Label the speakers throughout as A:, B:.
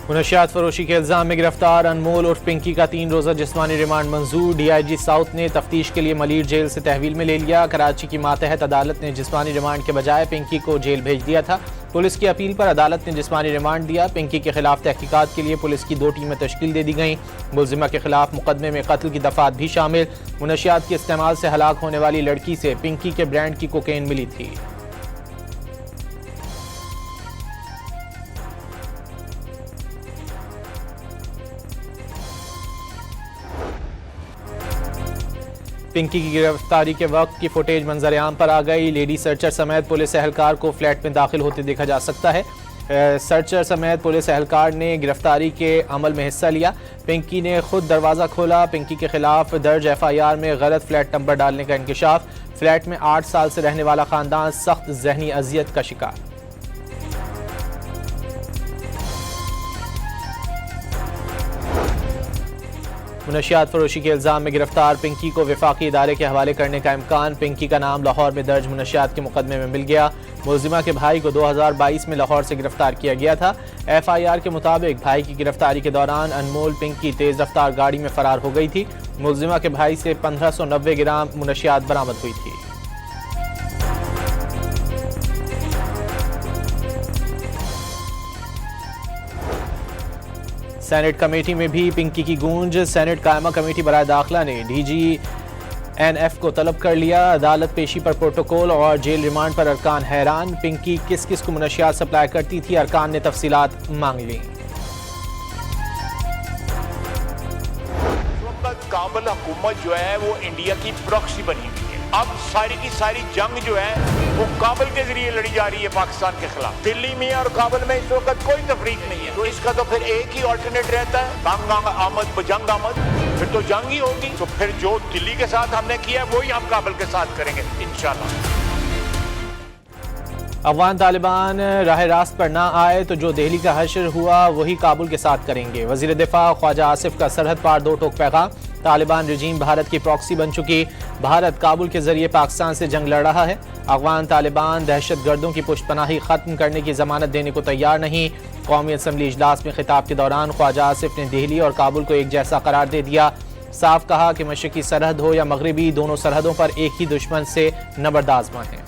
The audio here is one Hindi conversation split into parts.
A: मुनशियात फरोशी के इल्जाम में गिरफ्तार अनमोल उर्फ पिंकी का 3 रोजा जिस्मानी रिमांड मंजूर। DIG साउथ ने तफ्तीश के लिए मलीर जेल से तहवील में ले लिया। कराची की मातहत अदालत ने जिस्मानी रिमांड के बजाय पिंकी को जेल भेज दिया था। पुलिस की अपील पर अदालत ने जिस्मानी रिमांड दिया। पिंकी के खिलाफ तहकीकात के लिए पुलिस की 2 टीमें तश्कील दे दी गईं। मुलजिमा के खिलाफ मुकदमे में कत्ल की दफात भी शामिल। मुनशियात के इस्तेमाल से हलाक होने वाली लड़की से पिंकी के ब्रांड की कोकेन मिली थी। पिंकी की गिरफ्तारी के वक्त की फुटेज मंजर-ए-आम पर आ गई। लेडी सर्चर समेत पुलिस एहलकार को फ्लैट में दाखिल होते देखा जा सकता है। सर्चर समेत पुलिस एहलकार ने गिरफ्तारी के अमल में हिस्सा लिया। पिंकी ने खुद दरवाज़ा खोला। पिंकी के खिलाफ दर्ज FIR में गलत फ्लैट नंबर डालने का इंकशाफ। फ्लैट में 8 साल से रहने वाला खानदान सख्त जहनी अजियत का शिकार। मुनशियात फरोशी के इल्जाम में गिरफ्तार पिंकी को वफाकी इदारे के हवाले करने का इम्कान। पिंकी का नाम लाहौर में दर्ज मुनशियात के मुकदमे में मिल गया। मुलजिमा के भाई को 2022 में लाहौर से गिरफ्तार किया गया था। FIR के मुताबिक भाई की गिरफ्तारी के दौरान अनमोल पिंकी तेज रफ्तार गाड़ी में फरार हो गई थी। मुलजिमा के भाई से 1590 ग्राम मुनशियात बरामद हुई थी। सेनेट कमेटी में भी पिंकी की गूंज। सेनेट कायमा कमेटी बराए दाखिला ने DGNF को तलब कर लिया। अदालत पेशी पर प्रोटोकॉल और जेल रिमांड पर अरकान हैरान। पिंकी किस किस को मुनशियात सप्लाई करती थी, अरकान ने तफसीलात मांग ली।
B: काबुल हुकूमत जो है वो इंडिया की प्रॉक्सी बनी हुई है। अब सारी की सारी जंग जो है वो काबुल के जरिए लड़ी जा रही है पाकिस्तान के खिलाफ। दिल्ली में और काबुल में इस वक्त कोई तफरीक नहीं है, तो इसका तो फिर एक ही ऑल्टरनेट रहता है, तंग आमद बजंग आमद। फिर तो जंग ही होगी। तो फिर जो दिल्ली के साथ हमने किया है वही हम काबुल के साथ करेंगे इंशाल्लाह।
A: अफगान तालिबान राह रास्त पर ना आए तो जो दिल्ली का हशर हुआ वही काबुल के साथ करेंगे। वजीर दिफा ख्वाजा आसिफ का सरहद पार 2 टोक पैगाम। तालिबान रजीम भारत की प्रॉक्सी बन चुकी। भारत काबुल के जरिए पाकिस्तान से जंग लड़ रहा है। अफगान तालिबान दहशत गर्दों की पुष्टपनाही खत्म करने की जमानत देने को तैयार नहीं। कौमी असम्बली इजलास में खिताब के दौरान ख्वाजा आसिफ ने दिल्ली और काबुल को एक जैसा करार दे दिया। साफ कहा कि मशरकी सरहद हो या मगरबी, दोनों सरहदों पर एक ही दुश्मन से नबर्दाज़मा है।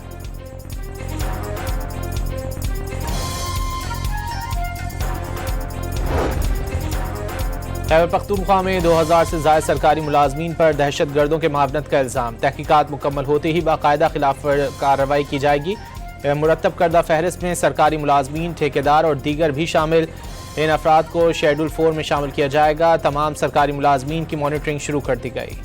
A: खैबर पख्तूनख्वा में 2000 से ज़ायद सरकारी मुलाजमीन पर दहशत गर्दों के मावनत का इल्ज़ाम। तहकीकात मुकम्मल होते ही बाकायदा खिलाफ कार्रवाई की जाएगी। मुरतब करदा फहरिस्त में सरकारी मुलाजमीन, ठेकेदार और दीगर भी शामिल। इन अफराद को शेड्यूल 4 में शामिल किया जाएगा। तमाम सरकारी मुलाजमीन की मॉनिटरिंग शुरू कर दी गई।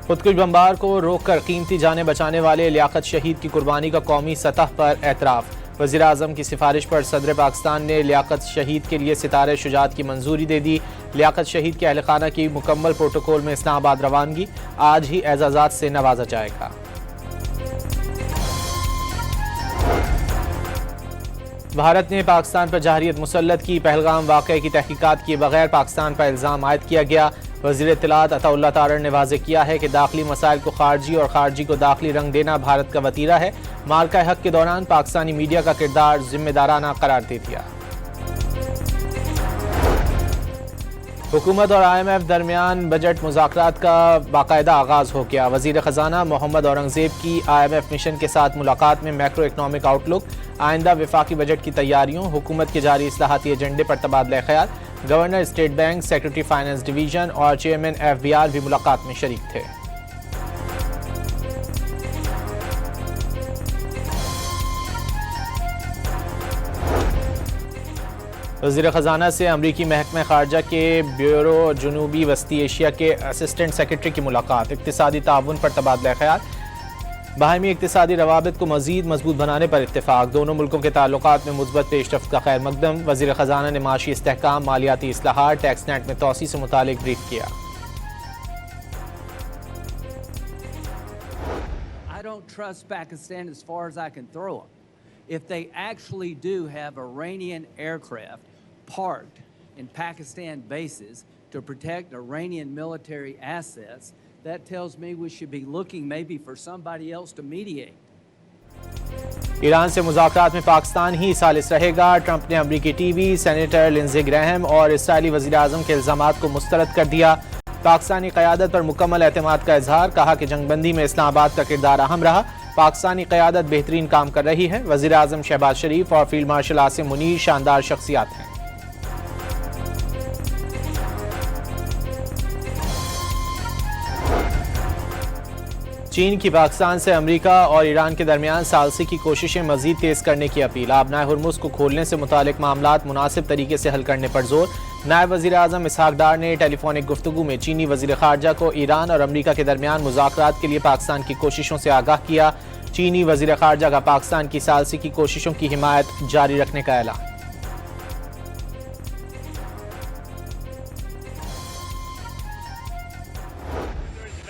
A: खुदकुश बमबार को रोककर कीमती जानें बचाने वाले लियाकत शहीद की कुर्बानी का कौमी सतह पर एतराफ़। वज़ीर आज़म की सिफारिश पर सदर पाकिस्तान ने लियाकत शहीद के लिए सितारे शुजात की मंजूरी दे दी। लियाकत शहीद के अहल खाना की मुकम्मल प्रोटोकॉल में इस्लामाबाद रवानगी। आज ही एजाज़ात से नवाजा जाएगा। भारत ने पाकिस्तान पर जहरीत मुसल्लत की। पहलगाम वाक़े की तहकीकात किए बगैर पाकिस्तान पर इल्ज़ाम आयद किया गया। वज़ीर इत्तलात अताउल्लाह तारड़ ने वाज़ेह किया है कि दाखिली मसाइल को खारजी और खारजी को दाखिली रंग देना भारत का वतीरा है। मार्का हक के दौरान पाकिस्तानी मीडिया का किरदार जिम्मेदाराना करार दे दिया। हुकूमत और IMF दरमियान बजट मुज़ाकरात का बाकायदा आगाज़ हो गया। वज़ीर ख़जाना मोहम्मद औरंगज़ेब की IMF मिशन के साथ मुलाकात में मैक्रो इकनॉमिक आउटलुक, आइंदा वफाकी बजट की तैयारियों, हुकूमत के जारी इस्लाहाती एजेंडे पर तबादला ख्याल। Governor state bank, secretary finance division और चेयरमैन FBR भी मुलाकात में शरीक थे। वज़ीर ख़जाना से अमरीकी महकमा ख़ारजा के ब्यूरो जनूबी वस्ती एशिया के असिस्टेंट सेक्रेटरी की मुलाकात। इक़्तिसादी ताउन पर तबादला ख्याल। बाहमी इक़्तिसादी रवाबित को मज़ीद मजबूत बनाने पर इत्तेफाक। दोनों मुल्कों के ताल्लुकात में मुस्बत पेशरफ्त का खैर मकदम। वज़ीर ख़जाना ने माशी इस्तेहकाम, मालियाती इस्लाहात, टैक्स नेट में तोसी से मुतालिक ब्रीफ किया।
C: I don't trust Pakistan as far as I can throw them. If they actually do have Iranian aircraft parked in Pakistan bases to protect Iranian military assets, that tells me we should be looking maybe for somebody else to mediate.
A: Iran से मुज़ाकरात में पाकिस्तान ही सालिस रहेगा। ट्रंप ने अमरीकी टीवी, सेनेटर लिंडसे ग्रैहम और इसराइली वज़ीर आज़म के इल्ज़ामात को मुस्तरद कर दिया। पाकिस्तानी क़यादत पर मुकम्मल एतमाद का इजहार, कहा कि जंगबंदी में इस्लामाबाद का किरदार अहम रहा। पाकिस्तानी क़यादत बेहतरीन काम कर रही है। वज़ीर आज़म शहबाज शरीफ और फील्ड मार्शल आसिम मुनीर शानदार शख्सियात हैं। चीन की पाकिस्तान से अमेरिका और ईरान के दरमियान सालसी की कोशिशें मजीद तेज करने की अपील। आबनाए हुर्मुज़ को खोलने से मुतालिक मामलात मुनासिब तरीके से हल करने पर जोर। नायब वज़ीर आज़म इसहाक डार ने टेलीफोनिक गुफ्तगू में चीनी वज़ीर ख़ारजा को ईरान और अमेरिका के दरमियान मुज़ाकरात के लिए पाकिस्तान की कोशिशों से आगाह किया। चीनी वज़ीर ख़ारजा का पाकिस्तान की सालसी की कोशिशों की हिमायत जारी रखने का ऐलान।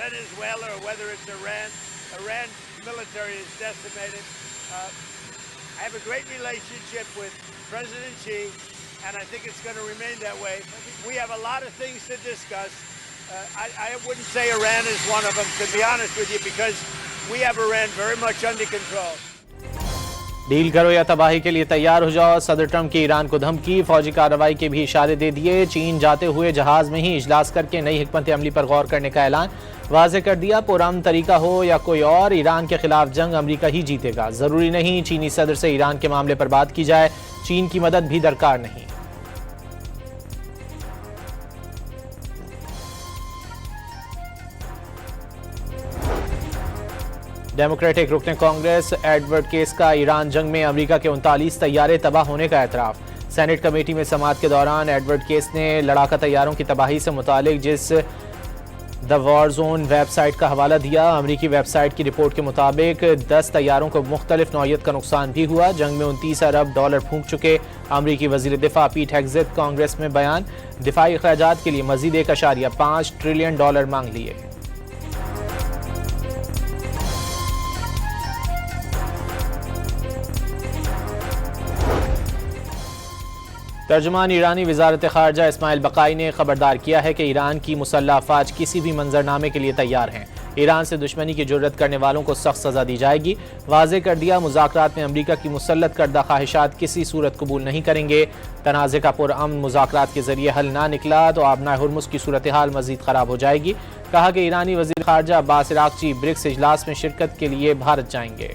D: Venezuela or whether it's Iran military is decimated. I have a great relationship with President Xi, and I think it's going to remain that way. We have a lot of things to discuss. I wouldn't say Iran is one of them, to be honest with you, because we have Iran very much under control.
A: Deal करो या तबाही के लिए तैयार हो जाओ। सदर ट्रंप की ईरान को धमकी, फौजी कार्रवाई के भी इशारे दे दिए। चीन जाते हुए जहाज में ही इजलास करके नई हिकमत अमली पर गौर करने का ऐलान। वाज़ेह कर दिया, पुरअमन तरीका हो या कोई और, ईरान के खिलाफ जंग अमरीका ही जीतेगा। जरूरी नहीं चीनी सदर से ईरान के मामले पर बात की जाए, चीन की मदद भी दरकार नहीं। डेमोक्रेटिक रुकने कांग्रेस एडवर्ड केस का ईरान जंग में अमेरिका के 39 तैयारे तबाह होने का एतराफ। सेनेट कमेटी में समाअत के दौरान एडवर्ड केस ने लड़ाका तैयारों की तबाही से मुतालिक जिस द वॉर जोन वेबसाइट का हवाला दिया। अमरीकी वेबसाइट की रिपोर्ट के मुताबिक 10 तैयारों को मुख्तलिफ नौयत का नुकसान भी हुआ। जंग में 29 अरब डॉलर फूंक चुके अमरीकी वजीर दिफा पीट हेग्सेथ कांग्रेस में बयान, दिफाई अखराजात के लिए मजीद 1.5 ट्रिलियन डॉलर मांग लिए। तर्जुमान ईरानी वजारत खारजा इस्माइल बकाई ने खबरदार किया है कि ईरान की मुसल्लह अफवाज किसी भी मंजरनामे के लिए तैयार हैं। ईरान से दुश्मनी की जुर्रत करने वालों को सख्त सजा दी जाएगी। वाज़ेह कर दिया, मुज़ाकरात में अमरीका की मुसल्लत करदा ख्वाहिशात किसी सूरत कबूल नहीं करेंगे। तनाज़े का पुरअमन मुज़ाकरात के जरिए हल ना निकला तो आबनाए हुर्मुज़ की सूरत हाल मजीद ख़राब हो जाएगी। कहा कि ईरानी वज़ीर ख़ारजा अब्बास इराक़ची ब्रिक्स इजलास में शिरकत के लिए भारत जाएंगे।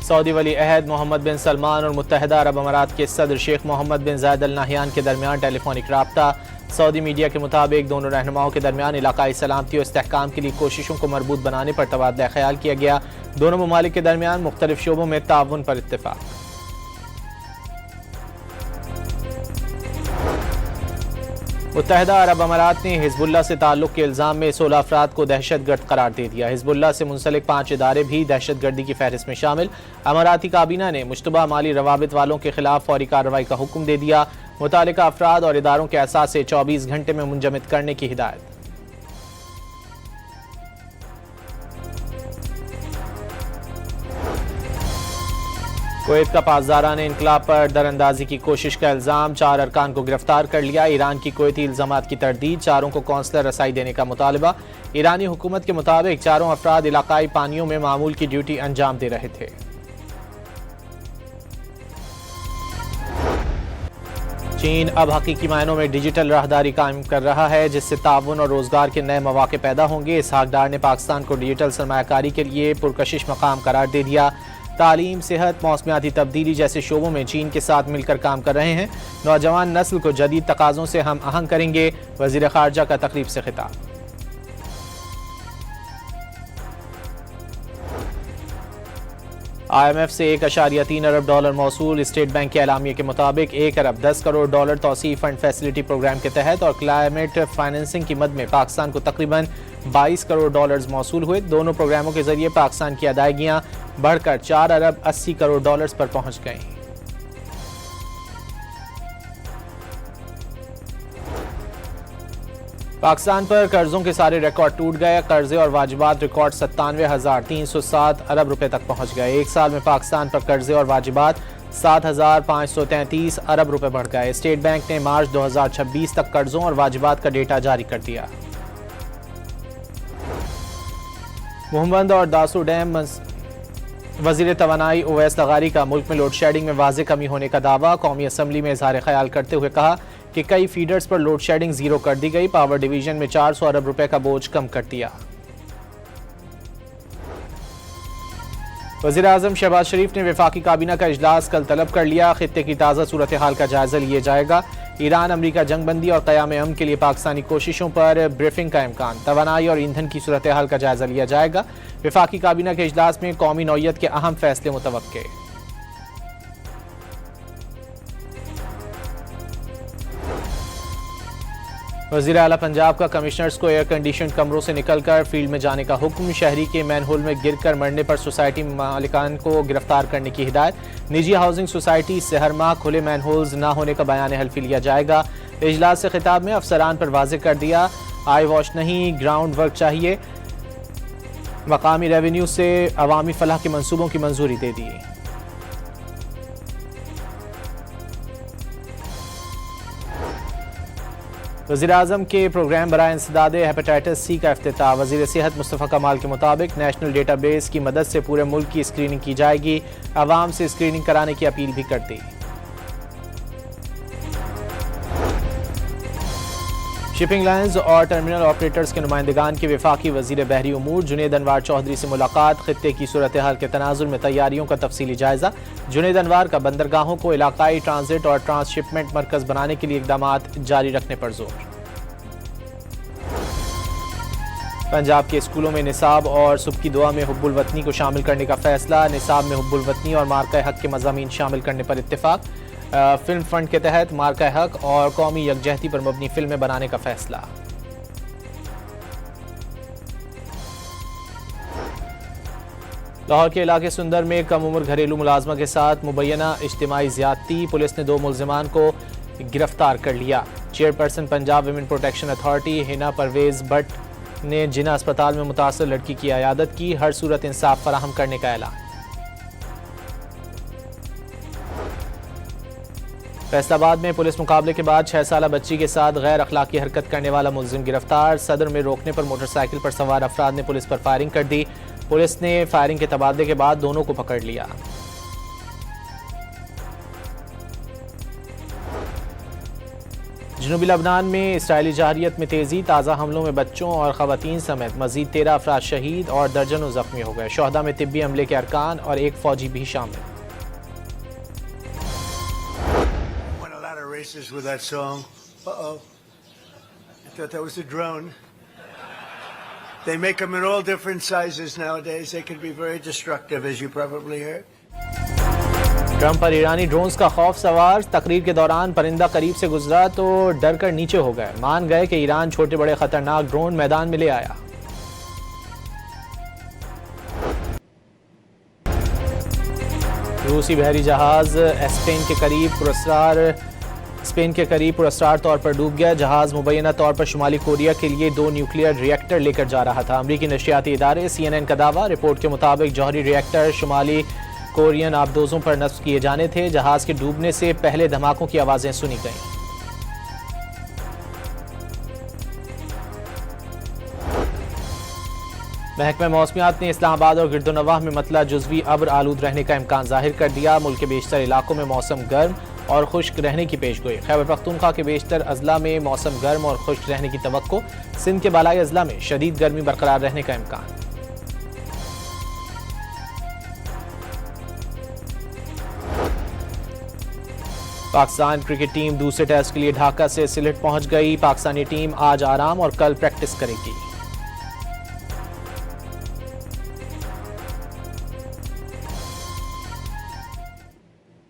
A: सऊदी वली अहद मोहम्मद बिन सलमान और मुत्तहिदा अरब अमारात के सदर शेख मोहम्मद बिन जायद अल नाहयान के दरमियान टेलीफोनिक राब्ता। सऊदी मीडिया के मुताबिक दोनों रहनुमाओं के दरमियान इलाकाई सलामती और इस्तेहकाम के लिए कोशिशों को मरबूत बनाने पर तबादला ख्याल किया गया। दोनों ममालिक के दरमियान मुख्तलिफ शोबों में ताउन पर इत्तेफाक। मुत्तहिदा अरब अमारात ने हिजबुल्लाह से ताल्लुक़ के इल्ज़ाम में 16 अफराद को दहशतगर्द करार दे दिया। हिजबुल्लाह से मुंसलिक 5 इदारे भी दहशतगर्दी की फहरिस्त में शामिल। अमाराती काबीना ने मुश्तबा माली रवाबित वालों के खिलाफ फौरी कार्रवाई का हुक्म दे दिया। मुतालिका अफराद और इदारों के असासे 24 घंटे में मुंजमद करने की हिदायत। कुवैत का पासदाराने इनकलाब पर दरअंदाजी की कोशिश का इल्ज़ाम, 4 अरकान को गिरफ्तार कर लिया। ईरान की कुवैती इल्ज़ामात की तरदीद, चारों को कौंसलर रसाई देने का मुतालबा। ईरानी हुकूमत के मुताबिक चारों अफराद इलाकाई पानियों में मामूल की ड्यूटी अंजाम दे रहे थे। चीन अब हकीकी मायनों में डिजिटल राहदारी कायम कर रहा है, जिससे ताउन और रोजगार के नए मौके पैदा होंगे। इसहाक डार ने पाकिस्तान को डिजिटल सरमायाकारी के लिए पुरकशिश मकाम करार दे दिया। तालीम, सेहत, मौसमियाती तब्दीली जैसे शोबों में चीन के साथ मिलकर काम कर रहे हैं। नौजवान नस्ल को जदीद तकाज़ों से हम आहंग करेंगे। वज़ीर ख़ारजा का तकरीब से खिताब। IMF से 1.3 अरब डॉलर मौसूल। स्टेट बैंक के एलामिये के मुताबिक 1 अरब 10 करोड़ डॉलर तौसीफ़ फंड फैसिलिटी प्रोग्राम के तहत और क्लाइमेट फाइनेंसिंग की मद में पाकिस्तान को तकरीबन 22 करोड़ डॉलर्स मौसूल हुए। दोनों प्रोग्रामों के जरिए पाकिस्तान की अदायगियाँ बढ़कर 4 अरब 80 करोड़ डॉलर्स पर पहुँच गईं। पाकिस्तान पर कर्जों के सारे रिकॉर्ड टूट गए। कर्जे और वाजिबात रिकॉर्ड 97,307 अरब रुपए तक पहुंच गए। एक साल में पाकिस्तान पर कर्जे और वाजिबात 7,533 अरब रुपए बढ़ गए। स्टेट बैंक ने मार्च 2026 तक कर्जों और वाजिबात का डेटा जारी कर दिया। मोहम्मद और दासू डैम वजीर तवानाई ओवैस लगारी का मुल्क में लोड शेडिंग में वाज़ेह कमी होने का दावा। कौमी असम्बली में इजहार ख्याल करते हुए कहा कि कई फीडर्स पर लोड शेडिंग जीरो कर दी गई। पावर डिवीजन में 400 अरब रुपए का बोझ कम कर दिया। वज़ीर आज़म शहबाज शरीफ ने वफाकी काबीना का इजलास कल तलब कर लिया। खित्ते की ताज़ा सूरत हाल का जायजा लिया जाएगा। ईरान अमरीका जंगबंदी और क़याम अमन के लिए पाकिस्तानी कोशिशों पर ब्रीफिंग का इम्कान। तवानाई और ईंधन की सूरत हाल का जायजा लिया जाएगा। वफाकी काबीना के इजलास में कौमी नौइयत के अहम फैसले मुतवक्के। वज़ीर आला पंजाब का कमिश्नर्स को एयर कंडीशन कमरों से निकलकर फील्ड में जाने का हुक्म। शहरी के मैनहोल में गिरकर मरने पर सोसाइटी मालिकान को गिरफ्तार करने की हिदायत। निजी हाउसिंग सोसाइटी से हर माह खुले मैनहोल्स न होने का बयान हल्फी लिया जाएगा। इजलास से खिताब में अफसरान पर वाज़ेह कर दिया, आई वॉश नहीं, ग्राउंड वर्क चाहिए। मकामी रेवेन्यू से अवामी फलाह के मंसूबों की मंजूरी दे दी। वज़ीर आज़म के प्रोग्राम बराए इंसदाद हेपेटाइटिस सी का इफ्तिताह। वज़ीर सेहत मुस्तफ़ा कमाल के मुताबिक नेशनल डेटाबेस की मदद से पूरे मुल्क की स्क्रीनिंग की जाएगी। आवाम से स्क्रीनिंग कराने की अपील भी कर दी। शिपिंग लाइन्स और टर्मिनल ऑपरेटर्स के नुमाइंदगान के वफाकी वज़ीर बहरी उमूर जुनेद अनवार चौधरी से मुलाकात। खित्ते की सूरत हाल के तनाजुर में तैयारियों का तफसीली जायजा। जुनेद अनवार का बंदरगाहों को इलाकाई ट्रांजिट और ट्रांसशिपमेंट मरकज बनाने के लिए इकदामात जारी रखने पर जोर। पंजाब के स्कूलों में निसाब और सुबह की दुआ में हुब्बुल वतनी को शामिल करने का फैसला। निसाब में हुब्बुल वतनी और मार्का हक के मज़ामीन शामिल करने पर इत्तेफाक। फिल्म फंड के तहत मार्का हक और कौमी यकजहती पर मबनी फिल्में बनाने का फैसला। लाहौर के इलाके सुंदर में कम उम्र घरेलू मुलाजमा के साथ मुबैना इज्तिमाई ज़्यादती। पुलिस ने 2 मुल्जिमान को गिरफ्तार कर लिया। Chairperson Punjab women protection authority Hina Parvez Bhatt ने जिना अस्पताल में मुतासर लड़की की अयादत की। हर सूरत इंसाफ फराहम करने का ऐलान। फैसलाबाद में पुलिस मुकाबले के बाद 6 साला बच्ची के साथ गैर अखलाकी हरकत करने वाला मुलजिम गिरफ्तार। सदर में रोकने पर मोटरसाइकिल पर सवार अफराद ने पुलिस पर फायरिंग कर दी। पुलिस ने फायरिंग के तबादले के बाद दोनों को पकड़ लिया। जनूबी लबनान में इसराइली जहरियत में तेजी। ताज़ा हमलों में बच्चों और ख़वातीन समेत मजीद 13 अफराद शहीद और दर्जनों जख्मी हो गए। शोहदा में तिब्बी अमले के अरकान और एक फौजी भी शामिल।
E: With that song. Uh-oh. I thought that was a drone. They make them in all different sizes nowadays. They can be very destructive, as you probably heard.
A: Trump पर ईरानी ड्रोन्स का खौफ सवार। तकरीर के दौरान परिंदा करीब से गुजरा तो डर कर नीचे हो गए। मान गए कि ईरान छोटे बड़े खतरनाक ड्रोन मैदान में ले आया। रूसी बहरी जहाज स्पेन के करीब पुरस्कार तौर पर डूब गया। जहाज मुबैना तौर पर शुमाली कोरिया के लिए 2 न्यूक्लियर रिएक्टर लेकर जा रहा था। अमरीकी नशियाती इदारे CNN का दावा। रिपोर्ट के मुताबिक जौहरी रिएक्टर शुमाली कोरियन आबदोजों पर नस्ब किए जाने थे। जहाज के डूबने से पहले धमाकों की आवाजें सुनी गईं। महकमा मौसमियात ने इस्लामाबाद और गिरदोनवाह में मतला जुज़वी अब्र आलूद रहने का इम्कान जाहिर कर दिया। मुल्क के बेशतर इलाकों में मौसम गर्म और खुश्क रहने की पेशगोई। खैबर पख्तूनख्वा के बेशतर अजला में मौसम गर्म और खुश्क रहने की तवक्को। सिंध के बालाई अजला में शदीद गर्मी बरकरार रहने का इम्कान। पाकिस्तान क्रिकेट टीम दूसरे टेस्ट के लिए ढाका से सिलेट पहुंच गई। पाकिस्तानी टीम आज आराम और कल प्रैक्टिस करेगी।